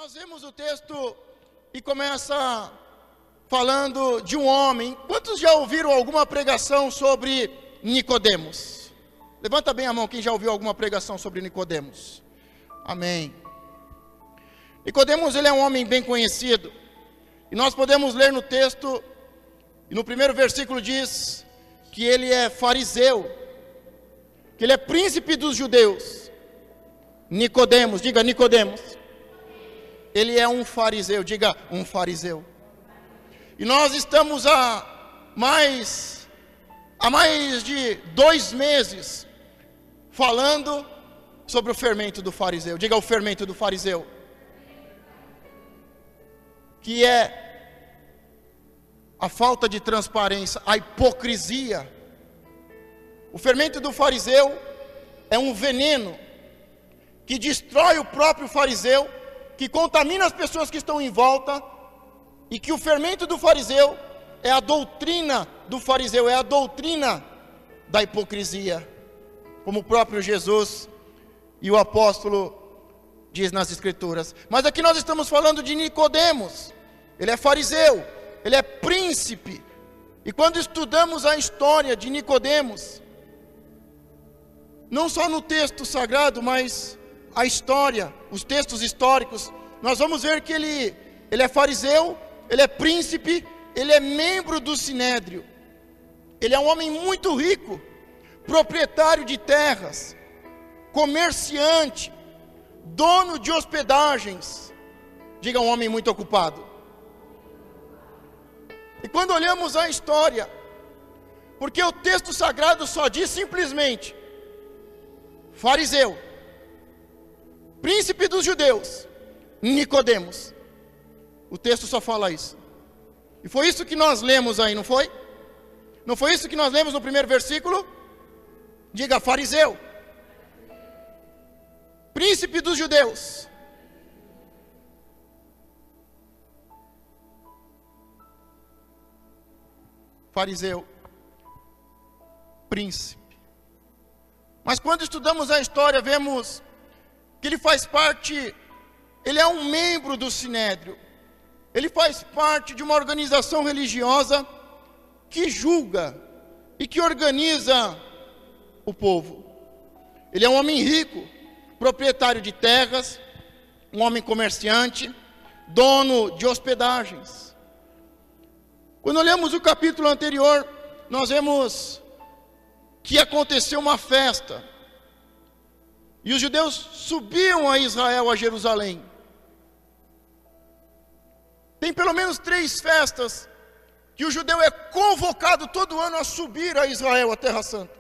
Nós vemos o texto e começa falando de um homem. Quantos já ouviram alguma pregação sobre Nicodemos? Levanta bem a mão quem já ouviu alguma pregação sobre Nicodemos. Amém. Nicodemos, ele é um homem bem conhecido. E nós podemos ler no texto, e no primeiro versículo diz que ele é fariseu, que ele é príncipe dos judeus. Nicodemos, diga Nicodemos. Ele é um fariseu, diga um fariseu. E nós estamos há mais de 2 meses falando sobre o fermento do fariseu. Diga o fermento do fariseu. Que é a falta de transparência, a hipocrisia. O fermento do fariseu é um veneno que destrói o próprio fariseu, que contamina as pessoas que estão em volta, e que o fermento do fariseu é a doutrina do fariseu, é a doutrina da hipocrisia, como o próprio Jesus e o apóstolo diz nas Escrituras. Mas aqui nós estamos falando de Nicodemos. Ele é fariseu, ele é príncipe. E quando estudamos a história de Nicodemos, não só no texto sagrado, mas a história, os textos históricos, nós vamos ver que ele é fariseu, ele é príncipe, ele é membro do Sinédrio. Ele é um homem muito rico, proprietário de terras, comerciante, dono de hospedagens. Diga, um homem muito ocupado. E quando olhamos a história, porque o texto sagrado só diz simplesmente fariseu, príncipe dos judeus, Nicodemos. O texto só fala isso. E foi isso que nós lemos aí, não foi? Não foi isso que nós lemos no primeiro versículo? Diga, fariseu, príncipe dos judeus. Fariseu, príncipe. Mas quando estudamos a história, vemos que ele faz parte, ele é um membro do Sinédrio. Ele faz parte de uma organização religiosa que julga e que organiza o povo. Ele é um homem rico, proprietário de terras, um homem comerciante, dono de hospedagens. Quando olhamos o capítulo anterior, nós vemos que aconteceu uma festa. E os judeus subiam a Israel, a Jerusalém. Tem pelo menos 3 festas que o judeu é convocado todo ano a subir a Israel, a Terra Santa.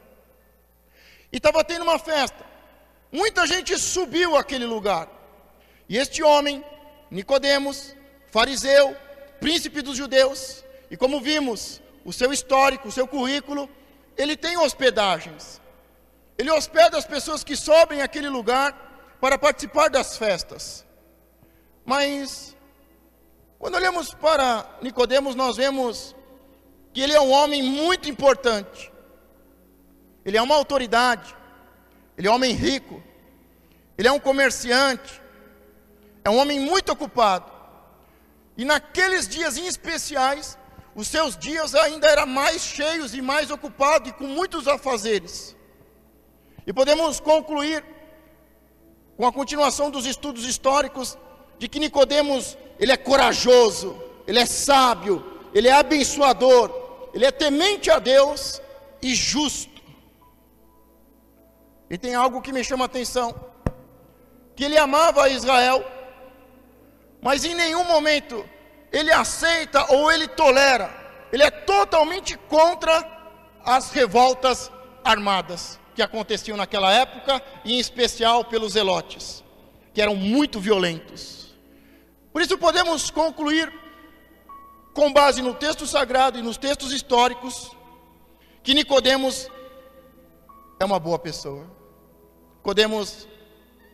E estava tendo uma festa. Muita gente subiu àquele lugar. E este homem, Nicodemos, fariseu, príncipe dos judeus, e como vimos, o seu histórico, o seu currículo, ele tem hospedagens. Ele hospeda as pessoas que sobem àquele lugar para participar das festas. Mas quando olhamos para Nicodemos, nós vemos que ele é um homem muito importante. Ele é uma autoridade. Ele é um homem rico. Ele é um comerciante. É um homem muito ocupado. E naqueles dias em especiais, os seus dias ainda eram mais cheios e mais ocupados e com muitos afazeres. E podemos concluir com a continuação dos estudos históricos de que Nicodemos, ele é corajoso, ele é sábio, ele é abençoador, ele é temente a Deus e justo. E tem algo que me chama a atenção, que ele amava Israel, mas em nenhum momento ele aceita ou ele tolera, ele é totalmente contra as revoltas armadas que aconteciam naquela época, e em especial pelos zelotes, que eram muito violentos. Por isso podemos concluir, com base no texto sagrado e nos textos históricos, que Nicodemos é uma boa pessoa. Nicodemos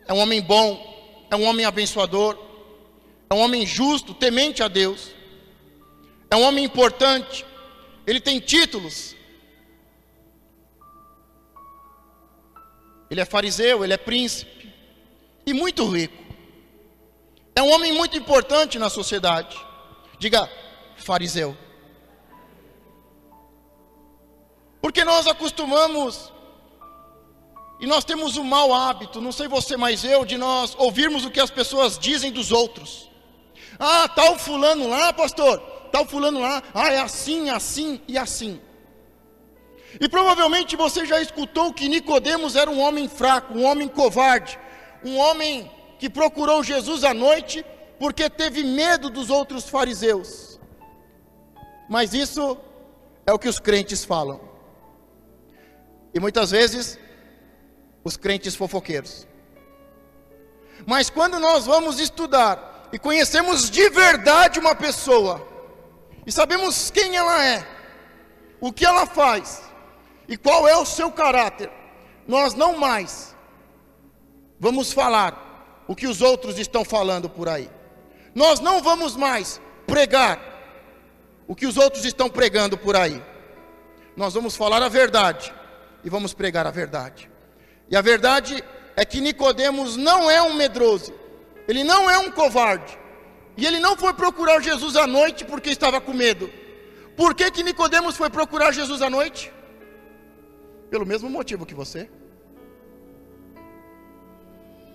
é um homem bom, é um homem abençoador, é um homem justo, temente a Deus, é um homem importante, ele tem títulos. Ele é fariseu, ele é príncipe e muito rico. É um homem muito importante na sociedade. Diga, fariseu. Porque nós acostumamos, e nós temos o mau hábito, não sei você, mas eu, de nós ouvirmos o que as pessoas dizem dos outros. Ah, tal fulano lá, pastor, tal fulano lá, é assim, assim e assim. E provavelmente você já escutou que Nicodemos era um homem fraco, um homem covarde, um homem que procurou Jesus à noite porque teve medo dos outros fariseus. Mas isso é o que os crentes falam. E muitas vezes, os crentes fofoqueiros. Mas quando nós vamos estudar e conhecemos de verdade uma pessoa, e sabemos quem ela é, o que ela faz, e qual é o seu caráter, nós não mais vamos falar o que os outros estão falando por aí. Nós não vamos mais pregar o que os outros estão pregando por aí. Nós vamos falar a verdade e vamos pregar a verdade. E a verdade é que Nicodemos não é um medroso, ele não é um covarde, e ele não foi procurar Jesus à noite porque estava com medo. Por que que Nicodemos foi procurar Jesus à noite? Pelo mesmo motivo que você.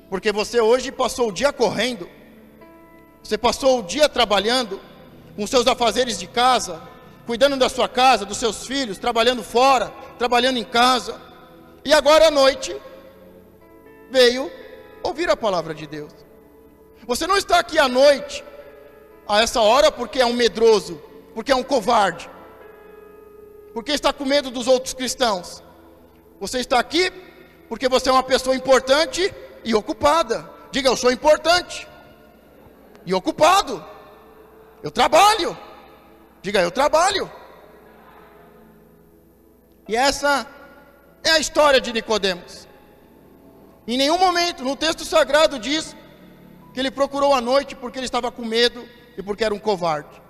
Porque você hoje passou o dia correndo, você passou o dia trabalhando, com seus afazeres de casa, cuidando da sua casa, dos seus filhos, trabalhando fora, trabalhando em casa, e agora à noite, veio ouvir a palavra de Deus. Você não está aqui à noite, a essa hora, porque é um medroso, porque é um covarde, porque está com medo dos outros cristãos. Você está aqui porque você é uma pessoa importante e ocupada. Diga, eu sou importante e ocupado. Eu trabalho. Diga, eu trabalho. E essa é a história de Nicodemos. Em nenhum momento no texto sagrado diz que ele procurou à noite porque ele estava com medo e porque era um covarde.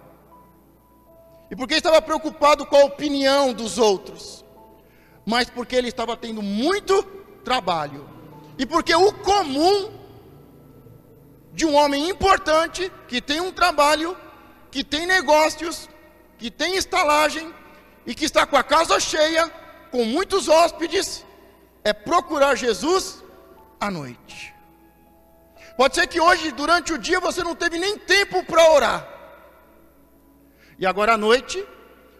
E porque estava preocupado com a opinião dos outros. Mas porque ele estava tendo muito trabalho. E porque o comum de um homem importante, que tem um trabalho, que tem negócios, que tem estalagem, e que está com a casa cheia, com muitos hóspedes, é procurar Jesus à noite. Pode ser que hoje, durante o dia, você não teve nem tempo para orar. E agora à noite,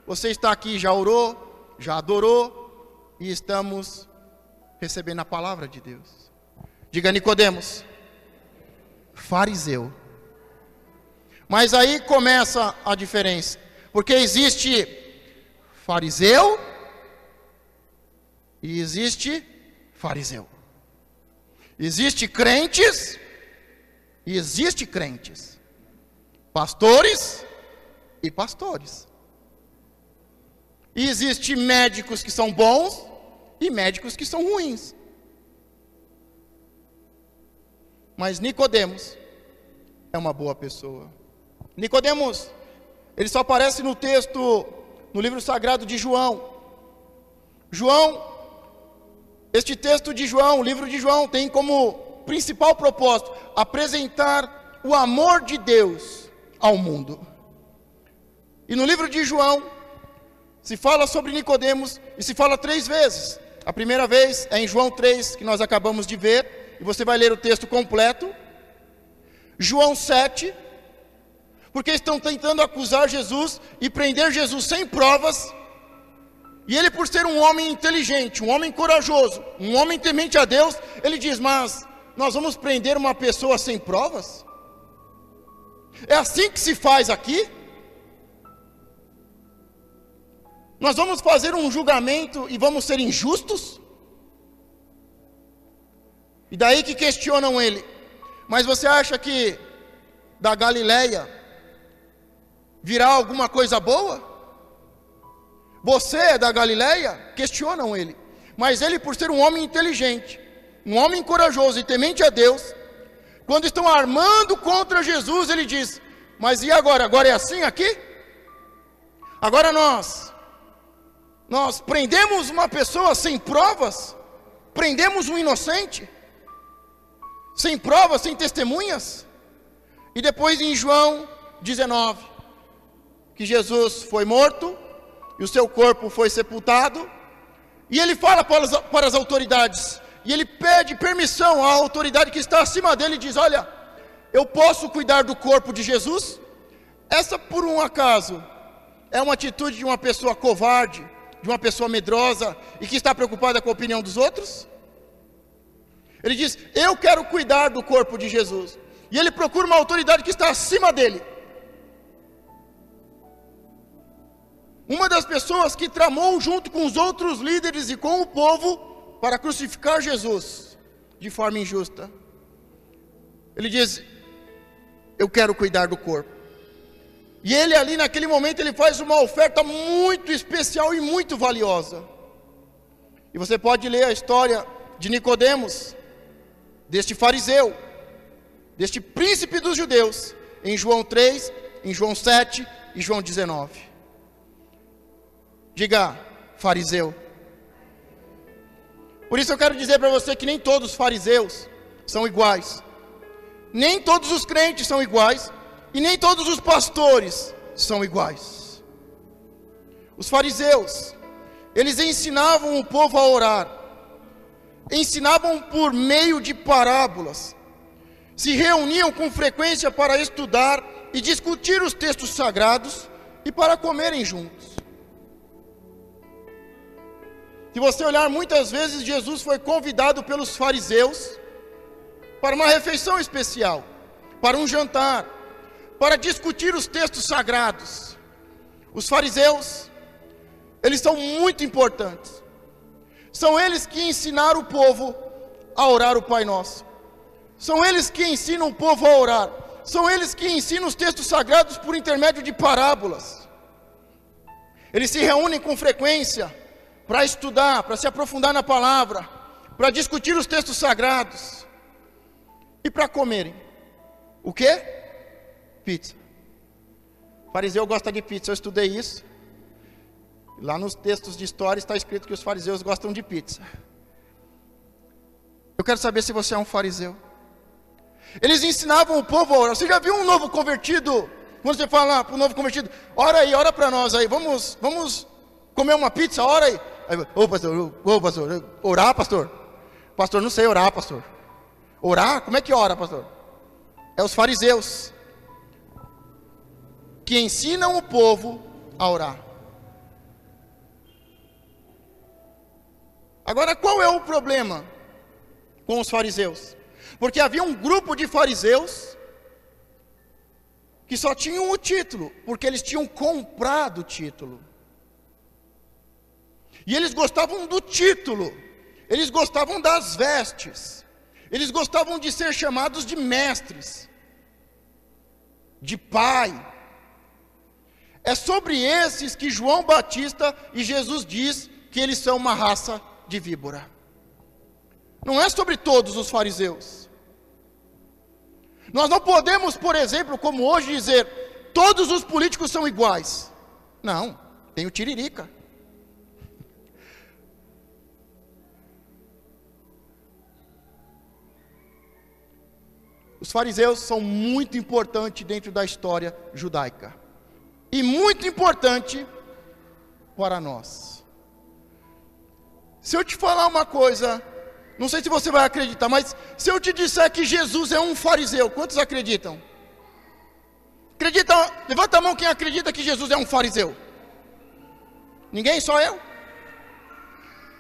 você está aqui, já orou, já adorou, e estamos recebendo a palavra de Deus. Diga, Nicodemos, fariseu. Mas aí começa a diferença, porque existe fariseu e existe fariseu. Existe crentes e existe crentes. Pastores e pastores. E existe médicos que são bons e médicos que são ruins. Mas Nicodemos é uma boa pessoa. Nicodemos, ele só aparece no texto, no livro sagrado de João. Este texto de João, o livro de João, tem como principal propósito apresentar o amor de Deus ao mundo. E no livro de João se fala sobre Nicodemos e se fala 3 vezes. A primeira vez é em João 3, que nós acabamos de ver, e você vai ler o texto completo. João 7, porque estão tentando acusar Jesus e prender Jesus sem provas. E ele, por ser um homem inteligente, um homem corajoso, um homem temente a Deus, ele diz, mas nós vamos prender uma pessoa sem provas? É assim que se faz aqui? Nós vamos fazer um julgamento e vamos ser injustos? E daí que questionam ele. Mas você acha que da Galileia virá alguma coisa boa? Você é da Galileia? Questionam ele. Mas ele, por ser um homem inteligente, um homem corajoso e temente a Deus, quando estão armando contra Jesus, ele diz, mas e agora? Agora é assim aqui? Agora nós prendemos uma pessoa sem provas? Prendemos um inocente? Sem provas, sem testemunhas? E depois em João 19, que Jesus foi morto, e o seu corpo foi sepultado, e ele fala para as autoridades, e ele pede permissão à autoridade que está acima dele, e diz: olha, eu posso cuidar do corpo de Jesus? Essa, por um acaso, é uma atitude de uma pessoa covarde, de uma pessoa medrosa, e que está preocupada com a opinião dos outros? Ele diz: eu quero cuidar do corpo de Jesus, e ele procura uma autoridade que está acima dele. Uma das pessoas que tramou junto com os outros líderes e com o povo para crucificar Jesus de forma injusta. Ele diz: eu quero cuidar do corpo. E ele ali naquele momento ele faz uma oferta muito especial e muito valiosa. E você pode ler a história de Nicodemos, deste fariseu, deste príncipe dos judeus, em João 3, em João 7 e João 19. Diga: fariseu. Por isso eu quero dizer para você que nem todos os fariseus são iguais. Nem todos os crentes são iguais. E nem todos os pastores são iguais. Os fariseus, eles ensinavam o povo a orar. Ensinavam por meio de parábolas. Se reuniam com frequência para estudar e discutir os textos sagrados e para comerem juntos. Se você olhar, muitas vezes Jesus foi convidado pelos fariseus para uma refeição especial, para um jantar, para discutir os textos sagrados. Os fariseus, eles são muito importantes. São eles que ensinaram o povo a orar o Pai Nosso. São eles que ensinam o povo a orar. São eles que ensinam os textos sagrados por intermédio de parábolas. Eles se reúnem com frequência para estudar, para se aprofundar na palavra, para discutir os textos sagrados e para comerem. O quê? Pizza. O fariseu gosta de pizza, eu estudei isso. Lá nos textos de história está escrito que os fariseus gostam de pizza. Eu quero saber se você é um fariseu. Eles ensinavam o povo a orar. Você já viu um novo convertido? Quando você fala para o novo convertido: ora aí, ora para nós aí, vamos comer uma pizza, ora aí. Ô pastor, orar, pastor? Pastor, não sei orar, pastor. Orar? Como é que ora, pastor? É os fariseus que ensinam o povo a orar. Agora, qual é o problema com os fariseus? Porque havia um grupo de fariseus que só tinham o título, porque eles tinham comprado o título. E eles gostavam do título, eles gostavam das vestes, eles gostavam de ser chamados de mestres, de pai. É sobre esses que João Batista e Jesus diz que eles são uma raça de víbora. Não é sobre todos os fariseus. Nós não podemos, por exemplo, como hoje, dizer: todos os políticos são iguais. Não, tem o tiririca. Os fariseus são muito importantes dentro da história judaica. E muito importante para nós. Se eu te falar uma coisa, não sei se você vai acreditar, mas se eu te disser que Jesus é um fariseu, quantos acreditam? Acreditam? Levanta a mão quem acredita que Jesus é um fariseu. Ninguém? Só eu?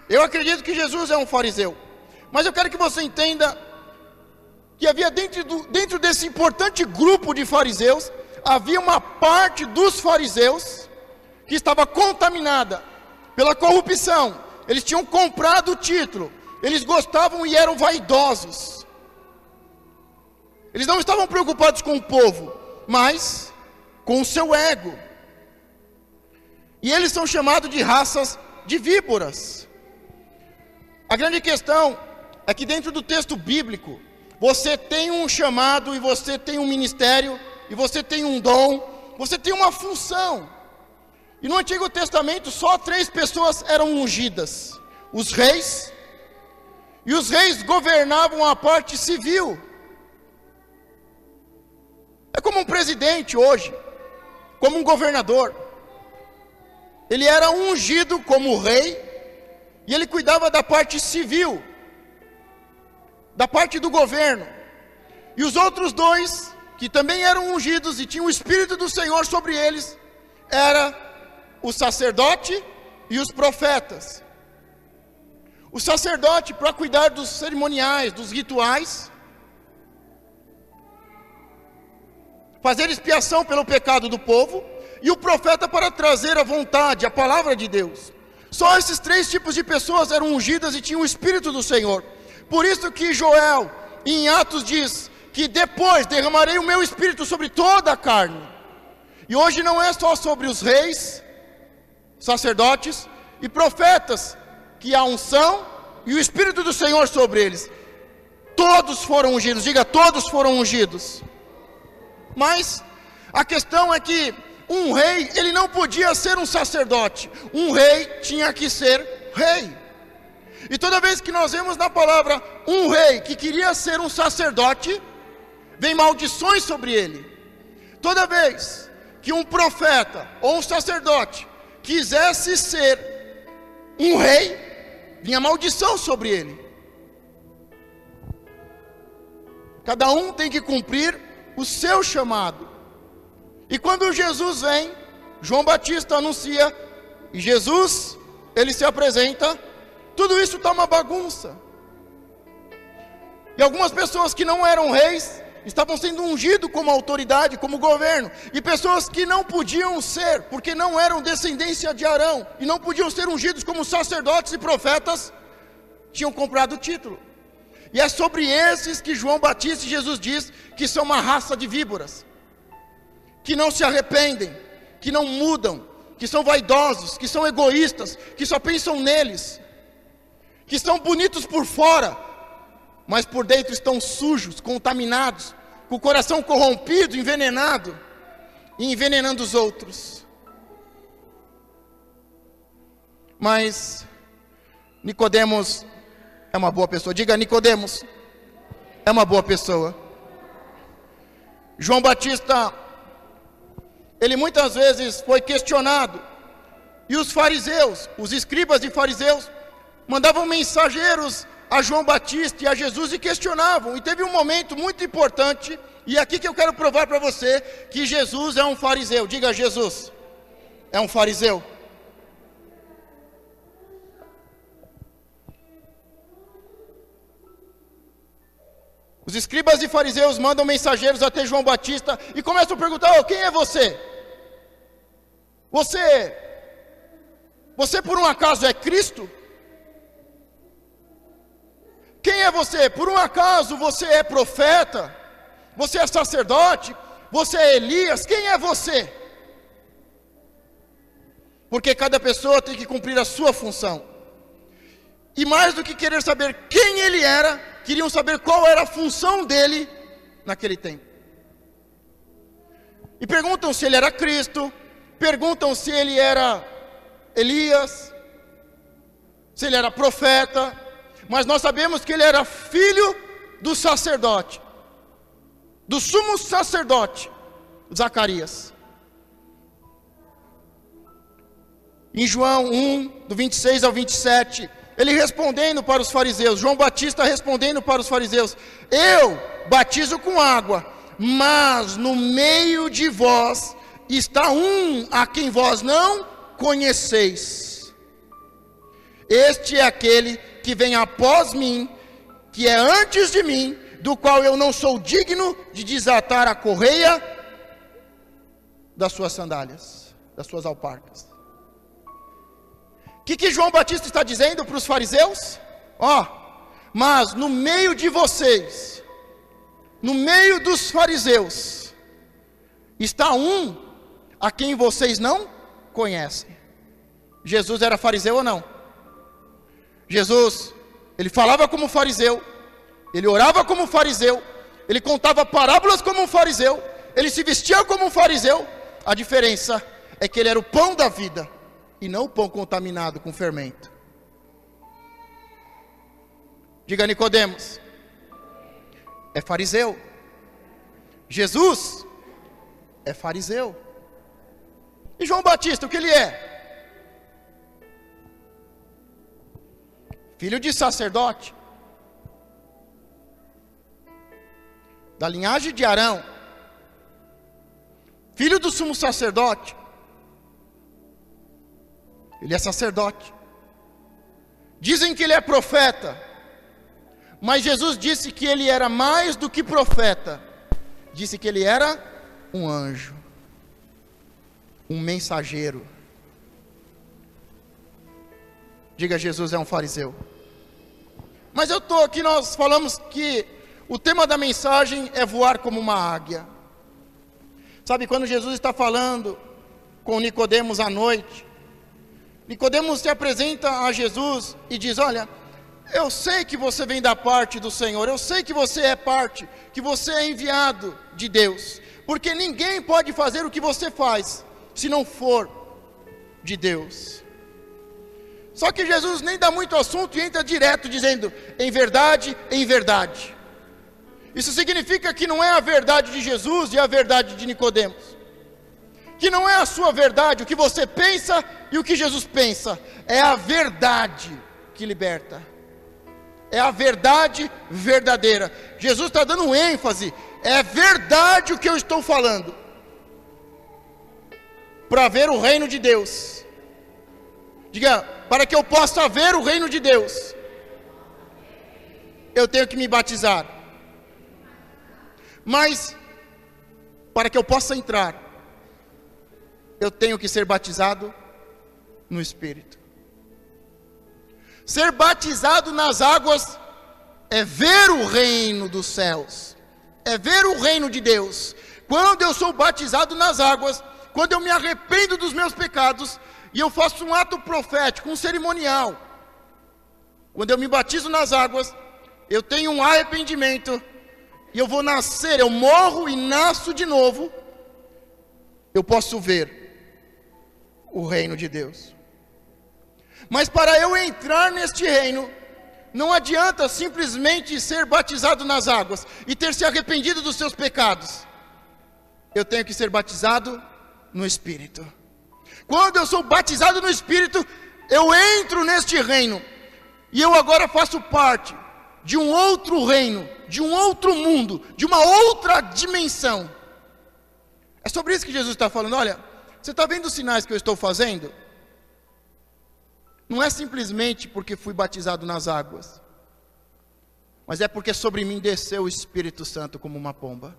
Eu acredito que Jesus é um fariseu. Mas eu quero que você entenda que havia dentro desse importante grupo de fariseus, havia uma parte dos fariseus que estava contaminada pela corrupção. Eles tinham comprado o título, eles gostavam e eram vaidosos. Eles não estavam preocupados com o povo, mas com o seu ego. E eles são chamados de raças de víboras. A grande questão é que dentro do texto bíblico, você tem um chamado, e você tem um ministério, e você tem um dom, você tem uma função. E no Antigo Testamento só 3 pessoas eram ungidas: os reis, e os reis governavam a parte civil. como um presidente hoje, como um governador. Ele era ungido como rei, e ele cuidava da parte civil, da parte do governo. E os outros dois, que também eram ungidos e tinham o Espírito do Senhor sobre eles, era o sacerdote e os profetas. O sacerdote para cuidar dos cerimoniais, dos rituais, fazer expiação pelo pecado do povo, e o profeta para trazer a vontade, a palavra de Deus. Só esses três tipos de pessoas eram ungidas e tinham o Espírito do Senhor. Por isso que Joel, em Atos, diz que depois derramarei o meu Espírito sobre toda a carne. E hoje não é só sobre os reis, sacerdotes e profetas que há unção e o Espírito do Senhor sobre eles. Todos foram ungidos, diga, todos foram ungidos. Mas a questão é que um rei, ele não podia ser um sacerdote. Um rei tinha que ser rei. E toda vez que nós vemos na palavra um rei que queria ser um sacerdote, vem maldições sobre ele. Toda vez que um profeta ou um sacerdote quisesse ser um rei, vinha maldição sobre ele. Cada um tem que cumprir o seu chamado. E quando Jesus vem, João Batista anuncia, e Jesus, ele se apresenta, tudo isso está uma bagunça. E algumas pessoas que não eram reis, estavam sendo ungidos como autoridade, como governo. E pessoas que não podiam ser, porque não eram descendência de Arão, e não podiam ser ungidos como sacerdotes e profetas, tinham comprado o título. E é sobre esses que João Batista e Jesus diz que são uma raça de víboras, que não se arrependem, que não mudam, que são vaidosos, que são egoístas, que só pensam neles, que são bonitos por fora, mas por dentro estão sujos, contaminados, com o coração corrompido, envenenado, e envenenando os outros. Mas Nicodemos é uma boa pessoa. Diga, Nicodemos é uma boa pessoa. João Batista, ele muitas vezes foi questionado, e os fariseus, os escribas e fariseus, mandavam mensageiros a João Batista e a Jesus e questionavam. E teve um momento muito importante, e aqui que eu quero provar para você que Jesus é um fariseu. Diga, Jesus é um fariseu. Os escribas e fariseus mandam mensageiros até João Batista e começam a perguntar: quem é você? Você por um acaso é Cristo? Quem é você? Por um acaso você é profeta? Você é sacerdote? Você é Elias? Quem é você? Porque cada pessoa tem que cumprir a sua função. E mais do que querer saber quem ele era, queriam saber qual era a função dele naquele tempo. E perguntam se ele era Cristo, perguntam se ele era Elias, se ele era profeta, mas nós sabemos que ele era filho do sacerdote, do sumo sacerdote, Zacarias. Em João 1, do 26 ao 27, ele respondendo para os fariseus, João Batista respondendo para os fariseus: eu batizo com água, mas no meio de vós está um a quem vós não conheceis. Este é aquele que vem após mim, que é antes de mim, do qual eu não sou digno de desatar a correia das suas sandálias, das suas alparcas. O que João Batista está dizendo para os fariseus? Mas no meio de vocês, no meio dos fariseus, está um a quem vocês não conhecem. Jesus era fariseu ou não? Jesus, ele falava como fariseu, ele orava como fariseu, ele contava parábolas como um fariseu, ele se vestia como um fariseu. A diferença é que ele era o pão da vida, e não o pão contaminado com fermento. Diga, Nicodemos é fariseu. Jesus é fariseu. E João Batista, o que ele é? Filho de sacerdote, da linhagem de Arão, filho do sumo sacerdote. Ele é sacerdote. Dizem que ele é profeta, mas Jesus disse que ele era mais do que profeta. Disse que ele era um anjo, um mensageiro. Diga, Jesus é um fariseu. Mas aqui nós falamos que o tema da mensagem é voar como uma águia. Sabe, quando Jesus está falando com Nicodemos à noite, Nicodemos se apresenta a Jesus e diz: olha, eu sei que você vem da parte do Senhor, eu sei que você é parte, que você é enviado de Deus, porque ninguém pode fazer o que você faz, se não for de Deus. Só que Jesus nem dá muito assunto e entra direto dizendo: em verdade, em verdade. Isso significa que não é a verdade de Jesus e a verdade de Nicodemos, que não é a sua verdade, o que você pensa e o que Jesus pensa, é a verdade que liberta, é a verdade verdadeira. Jesus está dando um ênfase, é verdade o que eu estou falando, para ver o reino de Deus. Diga, para que eu possa ver o reino de Deus, eu tenho que me batizar. Mas, para que eu possa entrar, eu tenho que ser batizado no Espírito. Ser batizado nas águas é ver o reino dos céus, é ver o reino de Deus. Quando eu sou batizado nas águas, quando eu me arrependo dos meus pecados, e eu faço um ato profético, um cerimonial, quando eu me batizo nas águas, eu tenho um arrependimento, e eu vou nascer, eu morro e nasço de novo, eu posso ver o reino de Deus. Mas para eu entrar neste reino, não adianta simplesmente ser batizado nas águas e ter se arrependido dos seus pecados. Eu tenho que ser batizado no Espírito. Quando eu sou batizado no Espírito, eu entro neste reino, e eu agora faço parte de um outro reino, de um outro mundo, de uma outra dimensão. É sobre isso que Jesus está falando. Olha, você está vendo os sinais que eu estou fazendo? Não é simplesmente porque fui batizado nas águas, mas é porque sobre mim desceu o Espírito Santo como uma pomba.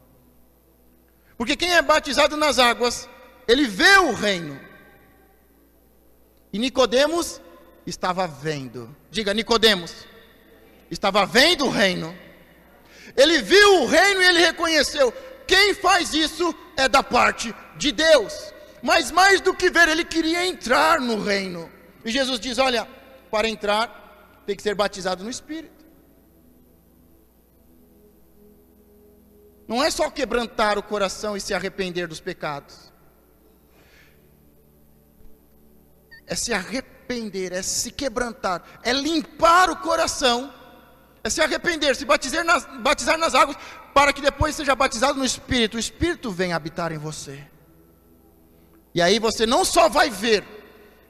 Porque quem é batizado nas águas, ele vê o reino. E Nicodemos estava vendo. Diga, Nicodemos estava vendo o reino. Ele viu o reino e ele reconheceu: quem faz isso é da parte de Deus. Mas mais do que ver, ele queria entrar no reino. E Jesus diz: olha, para entrar tem que ser batizado no Espírito. Não é só quebrantar o coração e se arrepender dos pecados. É se arrepender, é se quebrantar, é limpar o coração, é se arrepender, se batizar nas águas, para que depois seja batizado no Espírito. O Espírito vem habitar em você. E aí você não só vai ver,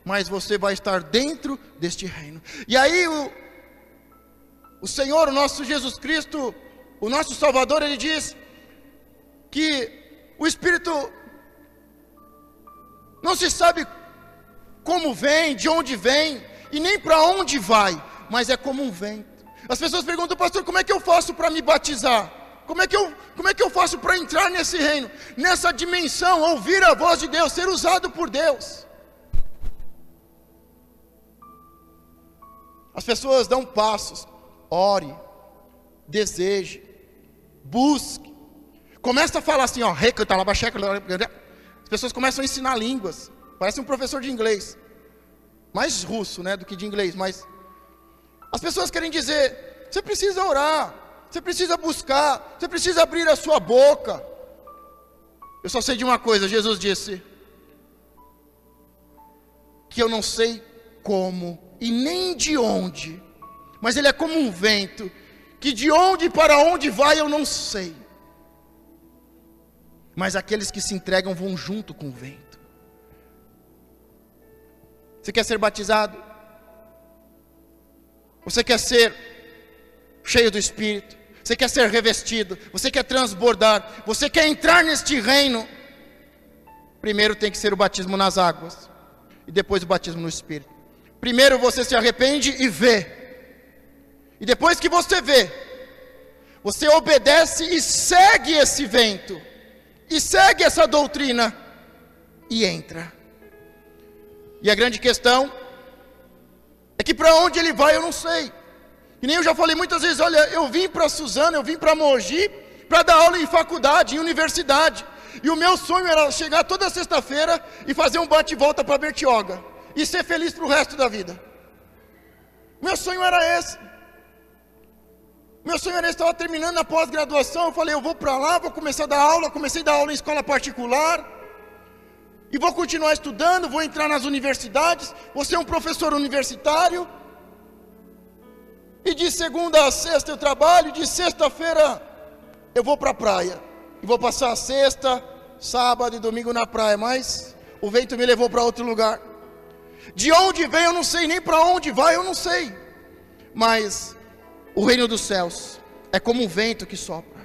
mas você vai estar dentro deste reino. E aí o Senhor, o nosso Jesus Cristo, o nosso Salvador, Ele diz que o Espírito não se sabe como vem, de onde vem, e nem para onde vai, mas é como um vento. As pessoas perguntam: pastor, como é que eu faço para me batizar? Como é que eu faço para entrar nesse reino, nessa dimensão, ouvir a voz de Deus, ser usado por Deus? As pessoas dão passos: ore, deseje, busque. Começa a falar assim, ó, as pessoas começam a ensinar línguas. Parece um professor de inglês, mais russo, né, do que de inglês. Mas as pessoas querem dizer: você precisa orar, você precisa buscar, você precisa abrir a sua boca. Eu só sei de uma coisa: Jesus disse que eu não sei como e nem de onde, mas Ele é como um vento, que de onde para onde vai eu não sei, mas aqueles que se entregam vão junto com o vento. Você quer ser batizado? Você quer ser cheio do Espírito? Você quer ser revestido? Você quer transbordar? Você quer entrar neste reino? Primeiro tem que ser o batismo nas águas, e depois o batismo no Espírito. Primeiro você se arrepende e vê, e depois que você vê, você obedece e segue esse vento, e segue essa doutrina, e entra. E a grande questão é que para onde ele vai eu não sei. E nem eu já falei muitas vezes, olha, eu vim para Suzano, eu vim para Mogi, para dar aula em faculdade, em universidade. E o meu sonho era chegar toda sexta-feira e fazer um bate-volta para Bertioga. E ser feliz para o resto da vida. Meu sonho era esse. Meu sonho era esse, estava terminando a pós-graduação, eu falei, eu vou para lá, vou começar a dar aula, comecei a dar aula em escola particular. E vou continuar estudando, vou entrar nas universidades, vou ser um professor universitário. E de segunda a sexta eu trabalho, de sexta-feira eu vou para a praia. E vou passar sexta, sábado e domingo na praia, mas o vento me levou para outro lugar. De onde vem eu não sei, nem para onde vai eu não sei. Mas o reino dos céus é como um vento que sopra.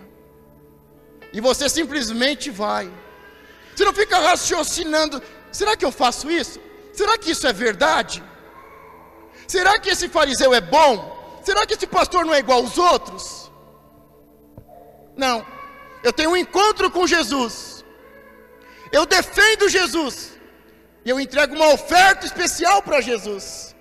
E você simplesmente vai. Você não fica raciocinando, será que eu faço isso? Será que isso é verdade? Será que esse fariseu é bom? Será que esse pastor não é igual aos outros? Não, eu tenho um encontro com Jesus, eu defendo Jesus, e eu entrego uma oferta especial para Jesus.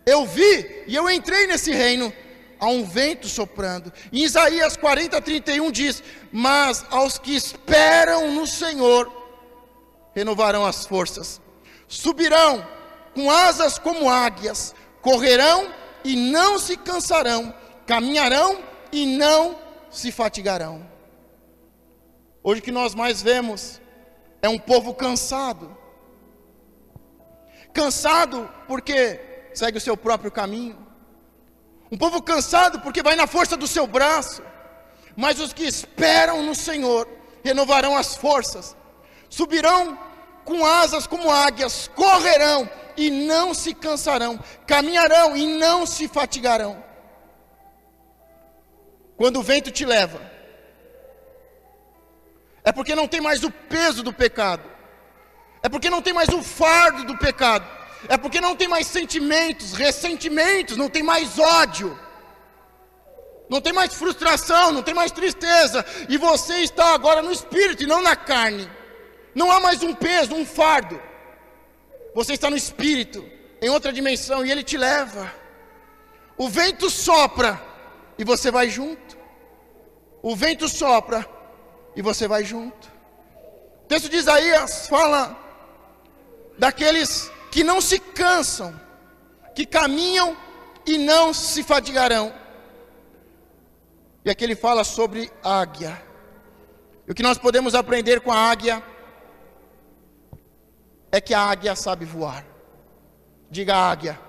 Eu vi e eu entrei nesse reino, há um vento soprando. Em Isaías 40:31 diz, mas aos que esperam no Senhor, renovarão as forças, subirão com asas como águias, correrão e não se cansarão, caminharão e não se fatigarão. Hoje o que nós mais vemos é um povo cansado. Cansado porque segue o seu próprio caminho. Um povo cansado porque vai na força do seu braço. Mas os que esperam no Senhor renovarão as forças, subirão com asas como águias, correrão e não se cansarão, caminharão e não se fatigarão. Quando o vento te leva, é porque não tem mais o peso do pecado, é porque não tem mais o fardo do pecado, é porque não tem mais sentimentos, ressentimentos, não tem mais ódio, não tem mais frustração, não tem mais tristeza, e você está agora no Espírito e não na carne. Não há mais um peso, um fardo. Você está no Espírito, em outra dimensão, e Ele te leva. O vento sopra e você vai junto. O vento sopra e você vai junto. O texto de Isaías fala daqueles que não se cansam, que caminham e não se fatigarão. E aqui ele fala sobre águia. E o que nós podemos aprender com a águia é que a águia sabe voar. Diga, a águia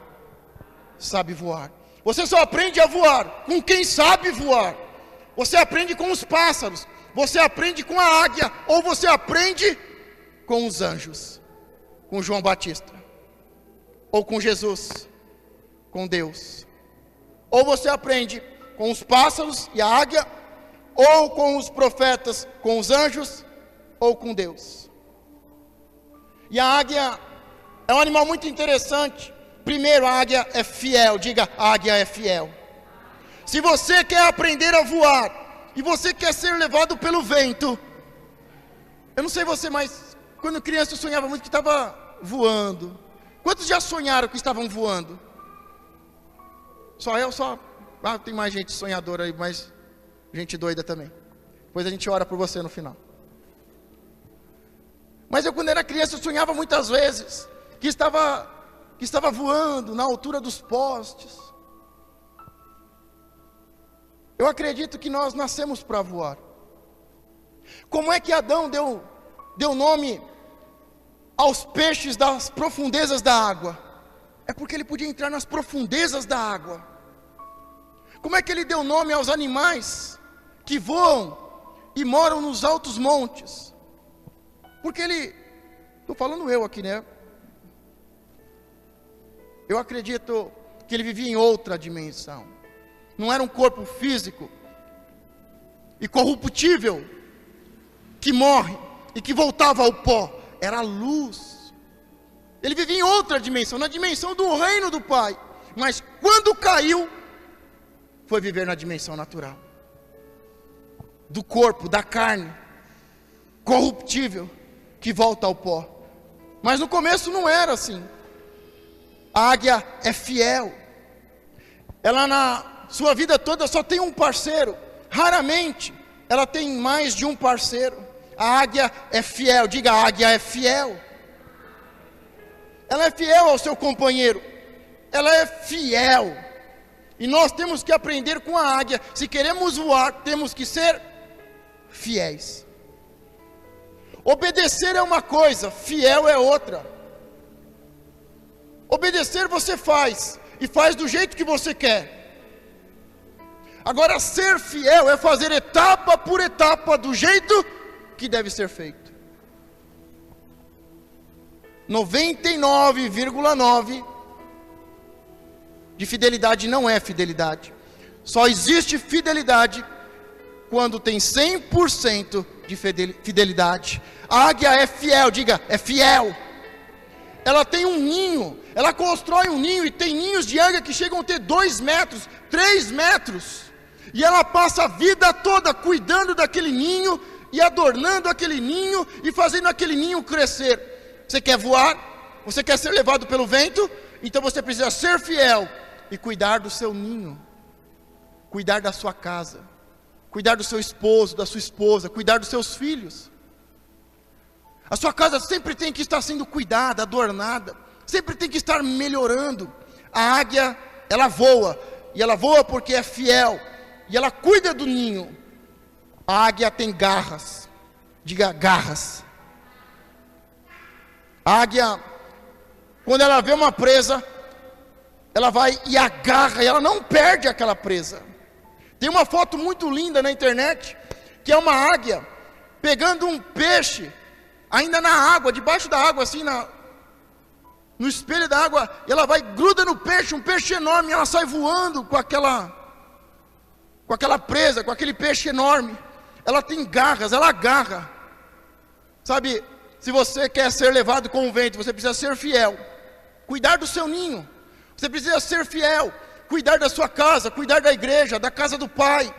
sabe voar. Você só aprende a voar com quem sabe voar. Você aprende com os pássaros, você aprende com a águia, ou você aprende com os anjos, com João Batista, ou com Jesus, com Deus. Ou você aprende com os pássaros e a águia, ou com os profetas, com os anjos, ou com Deus. E a águia é um animal muito interessante. Primeiro, a águia é fiel. Diga, a águia é fiel. Se você quer aprender a voar, e você quer ser levado pelo vento, eu não sei você, mas quando criança eu sonhava muito que estava voando. Quantos já sonharam que estavam voando? Só. Tem mais gente sonhadora aí, mas gente doida também. Depois a gente ora por você no final. Mas eu, quando era criança, eu sonhava muitas vezes que estava voando na altura dos postes. Eu acredito que nós nascemos para voar. Como é que Adão deu nome aos peixes das profundezas da água? É porque ele podia entrar nas profundezas da água. Como é que ele deu nome aos animais que voam e moram nos altos montes. Porque ele, estou falando eu aqui, né? Eu acredito que ele vivia em outra dimensão. Não era um corpo físico e corruptível, que morre e que voltava ao pó. Era a luz. Ele vivia em outra dimensão, na dimensão do reino do Pai. Mas quando caiu, foi viver na dimensão natural. Do corpo, da carne, corruptível, que volta ao pó. Mas no começo não era assim. A águia é fiel. Ela na sua vida toda só tem um parceiro. Raramente ela tem mais de um parceiro. A águia é fiel. Diga, a águia é fiel. Ela é fiel ao seu companheiro. Ela é fiel. E nós temos que aprender com a águia. Se queremos voar, temos que ser fiéis. Obedecer é uma coisa, fiel é outra. Obedecer você faz, e faz do jeito que você quer. Agora, ser fiel é fazer etapa por etapa do jeito que deve ser feito. 99,9% de fidelidade não é fidelidade. Só existe fidelidade quando tem 100% de fidelidade. A águia é fiel, diga, é fiel. Ela tem um ninho, ela constrói um ninho, e tem ninhos de águia que chegam a ter 2 metros, 3 metros. E ela passa a vida toda cuidando daquele ninho, e adornando aquele ninho, e fazendo aquele ninho crescer. Você quer voar? Você quer ser levado pelo vento? Então você precisa ser fiel, e cuidar do seu ninho, cuidar da sua casa, cuidar do seu esposo, da sua esposa, cuidar dos seus filhos. A sua casa sempre tem que estar sendo cuidada, adornada, sempre tem que estar melhorando. A águia, ela voa, e ela voa porque é fiel, e ela cuida do ninho. A águia tem garras, diga garras. A águia, quando ela vê uma presa, ela vai e agarra, e ela não perde aquela presa. Tem uma foto muito linda na internet, que é uma águia pegando um peixe, ainda na água, debaixo da água, assim, no espelho da água, e ela vai, gruda no peixe, um peixe enorme, e ela sai voando com aquela presa, com aquele peixe enorme. Ela tem garras, ela agarra. Sabe, se você quer ser levado com o vento, você precisa ser fiel, cuidar do seu ninho. Você precisa ser fiel, cuidar da sua casa, cuidar da igreja, da casa do Pai.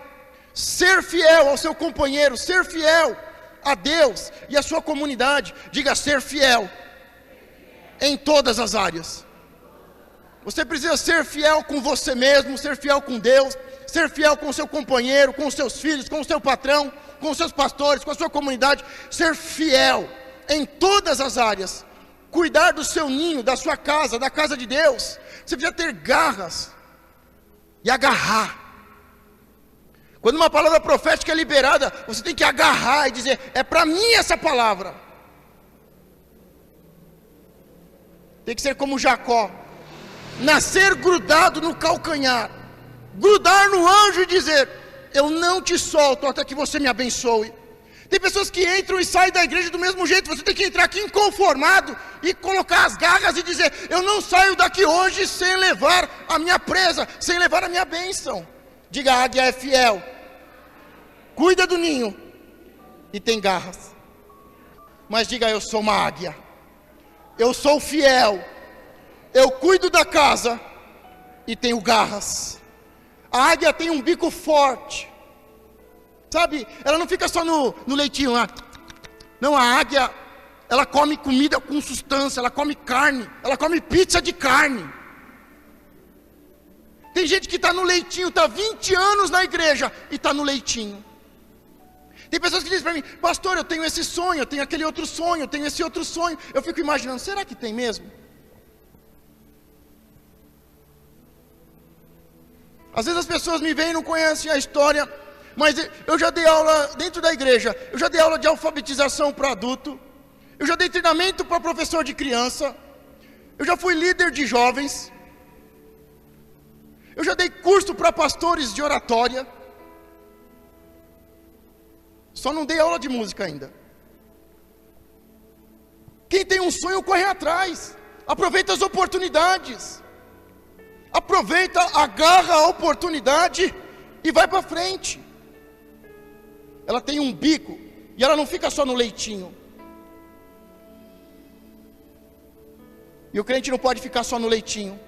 Ser fiel ao seu companheiro, ser fiel a Deus e a sua comunidade. Diga, ser fiel em todas as áreas. Você precisa ser fiel com você mesmo, ser fiel com Deus, ser fiel com o seu companheiro, com os seus filhos, com o seu patrão, com os seus pastores, com a sua comunidade. Ser fiel em todas as áreas. Cuidar do seu ninho, da sua casa, da casa de Deus. Você precisa ter garras e agarrar. Quando uma palavra profética é liberada, você tem que agarrar e dizer, é para mim essa palavra. Tem que ser como Jacó, nascer grudado no calcanhar, grudar no anjo e dizer, eu não te solto até que você me abençoe. Tem pessoas que entram e saem da igreja do mesmo jeito. Você tem que entrar aqui inconformado e colocar as garras e dizer, eu não saio daqui hoje sem levar a minha presa, sem levar a minha bênção. Diga, a águia é fiel, cuida do ninho e tem garras. Mas diga, eu sou uma águia, eu sou fiel, eu cuido da casa e tenho garras. A águia tem um bico forte. Sabe, ela não fica só no leitinho lá. Não, a águia, ela come comida com substância, ela come carne, ela come pizza de carne. Tem gente que está no leitinho, está 20 anos na igreja e está no leitinho. Tem pessoas que dizem para mim, pastor, eu tenho esse sonho, eu tenho aquele outro sonho, eu tenho esse outro sonho. Eu fico imaginando, será que tem mesmo? Às vezes as pessoas me veem e não conhecem a história, mas eu já dei aula dentro da igreja, eu já dei aula de alfabetização para adulto, eu já dei treinamento para professor de criança, eu já fui líder de jovens, eu já dei curso para pastores de oratória. Só não dei aula de música ainda. Quem tem um sonho corre atrás. Aproveita as oportunidades. Aproveita, agarra a oportunidade e vai para frente. Ela tem um bico e ela não fica só no leitinho. E o crente não pode ficar só no leitinho.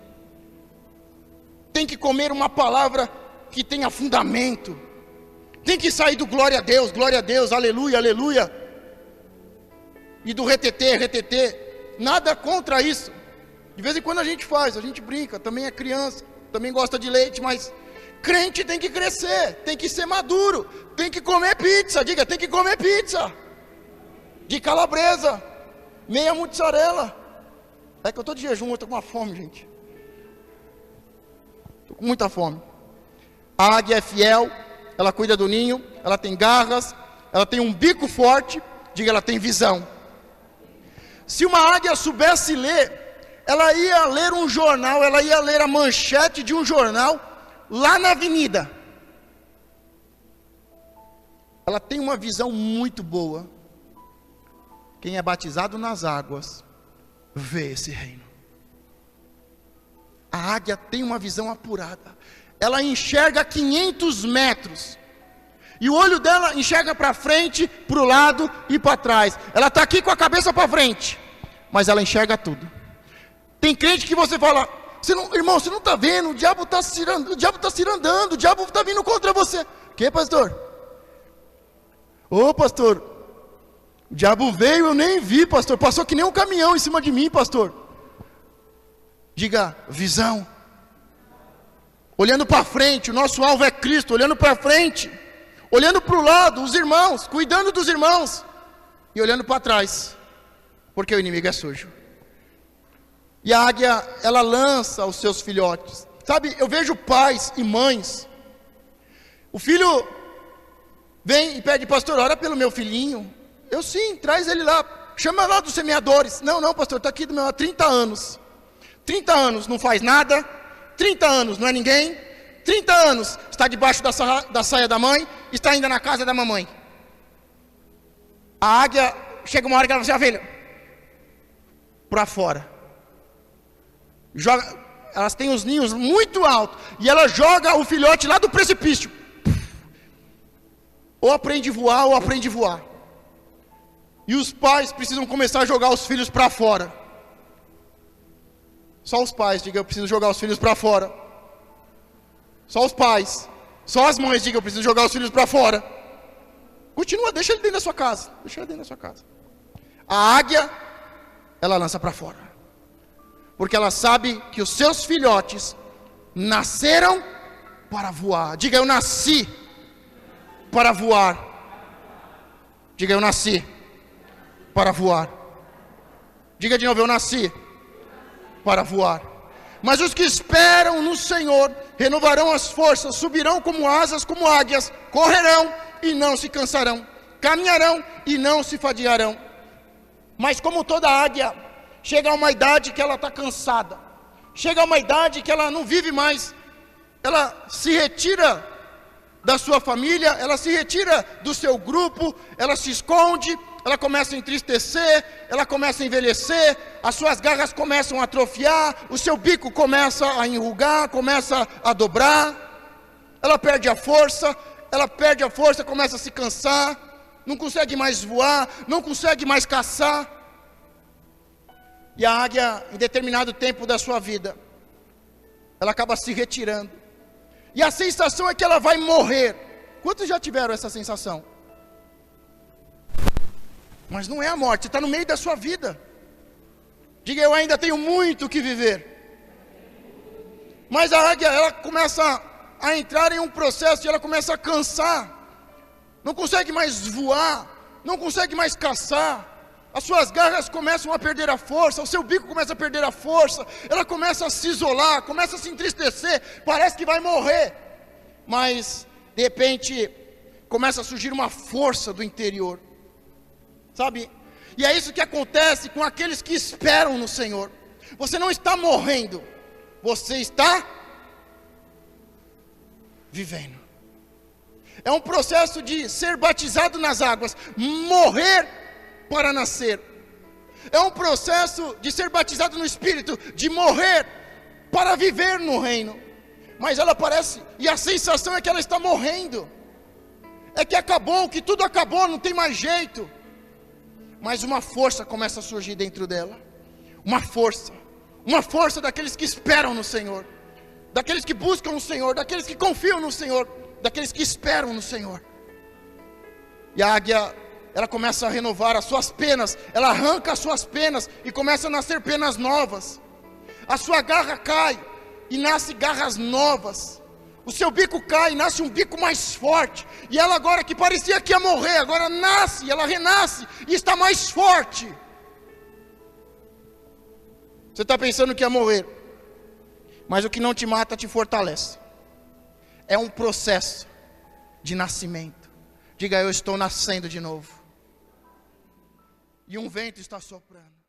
Tem que comer uma palavra que tenha fundamento. Tem que sair do glória a Deus, aleluia, aleluia. E do retetê, retetê. Nada contra isso. De vez em quando a gente faz, a gente brinca. Também é criança, também gosta de leite. Mas crente tem que crescer, tem que ser maduro. Tem que comer pizza, diga, tem que comer pizza. De calabresa, meia mussarela. É que eu estou de jejum, eu estou com uma fome, gente. Estou com muita fome. A águia é fiel, ela cuida do ninho, ela tem garras, ela tem um bico forte, diga, ela tem visão. Se uma águia soubesse ler, ela ia ler um jornal, ela ia ler a manchete de um jornal lá na avenida. Ela tem uma visão muito boa. Quem é batizado nas águas vê esse reino. A águia tem uma visão apurada. Ela enxerga 500 metros. E o olho dela enxerga para frente, para o lado e para trás. Ela está aqui com a cabeça para frente, mas ela enxerga tudo. Tem crente que você fala, irmão, você não está vendo, o diabo está cirandando, o diabo está vindo contra você. Que, pastor? Ô, pastor, o diabo veio, eu nem vi, pastor. Passou que nem um caminhão em cima de mim, pastor. Diga, visão. Olhando para frente, o nosso alvo é Cristo, olhando para frente. Olhando para o lado, os irmãos, cuidando dos irmãos. E olhando para trás, porque o inimigo é sujo. E a águia, ela lança os seus filhotes. Sabe, eu vejo pais e mães. O filho vem e pede, pastor, ora pelo meu filhinho. Eu sim, traz ele lá, chama lá dos semeadores. Não, pastor, está aqui do meu há 30 anos. 30 anos não faz nada, 30 anos não é ninguém, 30 anos está debaixo da saia da mãe, está ainda na casa da mamãe. A águia, chega uma hora que ela fala assim, ovelha, para fora. Joga, elas têm os ninhos muito altos, e ela joga o filhote lá do precipício. Ou aprende a voar, ou aprende a voar. E os pais precisam começar a jogar os filhos para fora. Só os pais, diga, eu preciso jogar os filhos para fora. Só os pais. Só as mães, diga, eu preciso jogar os filhos para fora. Continua, deixa ele dentro da sua casa. Deixa ele dentro da sua casa. A águia, ela lança para fora. Porque ela sabe que os seus filhotes nasceram para voar. Diga, eu nasci para voar. Diga, eu nasci para voar. Diga de novo, eu nasci para voar. Mas os que esperam no Senhor renovarão as forças, subirão como asas, como águias, correrão e não se cansarão, caminharão e não se fadigarão. Mas como toda águia, chega a uma idade que ela está cansada, chega a uma idade que ela não vive mais, ela se retira da sua família, ela se retira do seu grupo, ela se esconde, ela começa a entristecer, ela começa a envelhecer, as suas garras começam a atrofiar, o seu bico começa a enrugar, começa a dobrar, ela perde a força, começa a se cansar, não consegue mais voar, não consegue mais caçar. E a águia, em determinado tempo da sua vida, ela acaba se retirando. E a sensação é que ela vai morrer. Quantos já tiveram essa sensação? Mas não é a morte, está no meio da sua vida. Diga, eu ainda tenho muito que viver. Mas a águia, ela começa a entrar em um processo e ela começa a cansar. Não consegue mais voar, não consegue mais caçar. As suas garras começam a perder a força, o seu bico começa a perder a força, ela começa a se isolar, começa a se entristecer, parece que vai morrer. Mas, de repente, começa a surgir uma força do interior. Sabe? E é isso que acontece com aqueles que esperam no Senhor. Você não está morrendo, você está vivendo. É um processo de ser batizado nas águas, morrer para nascer. É um processo de ser batizado no Espírito, de morrer para viver no reino. Mas ela parece, e a sensação é que ela está morrendo. É que acabou, que tudo acabou, não tem mais jeito. Mas uma força começa a surgir dentro dela. Uma força daqueles que esperam no Senhor, daqueles que buscam o Senhor, daqueles que confiam no Senhor, daqueles que esperam no Senhor. E a águia, ela começa a renovar as suas penas, ela arranca as suas penas e começa a nascer penas novas. A sua garra cai e nasce garras novas. O seu bico cai e nasce um bico mais forte. E ela agora que parecia que ia morrer, agora nasce, ela renasce e está mais forte. Você está pensando que ia morrer, mas o que não te mata te fortalece. É um processo de nascimento. Diga: eu estou nascendo de novo. E um vento está soprando.